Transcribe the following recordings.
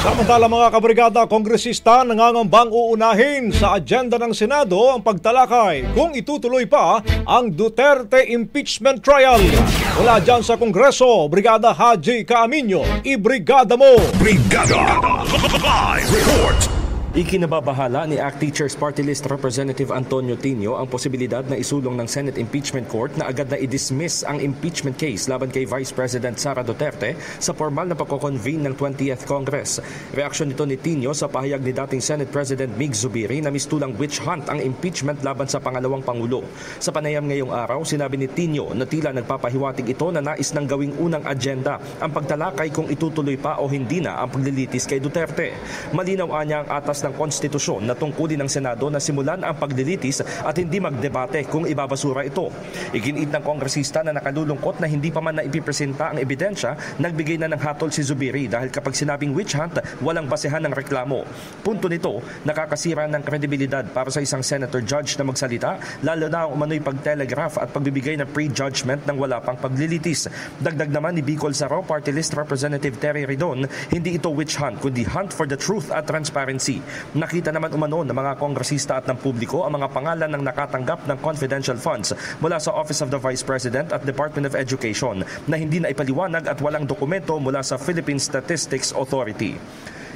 Samantala mga kabrigada, kongresista nangangambang uunahin sa agenda ng Senado ang pagtalakay kung itutuloy pa ang Duterte impeachment trial. Wala dyan sa Kongreso, Brigada Haji Caaminio, ibrigada mo! Brigada Live Report! Ikinababahala ni ACT Teachers Party List Representative Antonio Tino ang posibilidad na isulong ng Senate Impeachment Court na agad na i-dismiss ang impeachment case laban kay Vice President Sara Duterte sa formal na pagko-convene ng 20th Congress. Reaksyon nito ni Tino sa pahayag ni dating Senate President Mig Zubiri na mistulang witch hunt ang impeachment laban sa pangalawang Pangulo. Sa panayam ngayong araw, sinabi ni Tino na tila nagpapahiwatig ito na nais ng gawing unang agenda ang pagtalakay kung itutuloy pa o hindi na ang paglilitis kay Duterte. Malinaw anya ang atas ng konstitusyon na tungkulin ng Senado na simulan ang paglilitis at hindi magdebate kung ibabasura ito. Iginiit ng kongresista na nakalulungkot na hindi pa man naipipresenta ang ebidensya, nagbigay na ng hatol si Zubiri dahil kapag sinabing witch hunt, walang basehan ng reklamo. Punto nito, nakakasira ng kredibilidad para sa isang senator judge na magsalita, lalo na ang umano'y pag-telegraph at pagbibigay ng pre-judgment ng wala pang paglilitis. Dagdag naman ni Bicol Saro Party List Representative Terry Ridon, hindi ito witch hunt kundi hunt for the truth at transparency. Nakita naman umano ng mga kongresista at ng publiko ang mga pangalan ng nakatanggap ng confidential funds mula sa Office of the Vice President at Department of Education na hindi na ipaliwanag at walang dokumento mula sa Philippine Statistics Authority.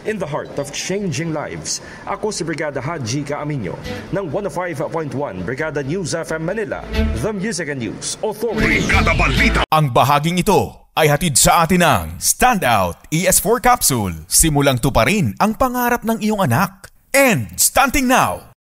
In the heart of changing lives, ako si Brigada Haji Caaminio ng 105.1 Brigada News FM Manila, The Music and News Authority. Brigada Balita. Ang bahaging ito ay hatid sa atin ng Standout ES4 Capsule. Simulang tuparin ang pangarap ng iyong anak. And starting now,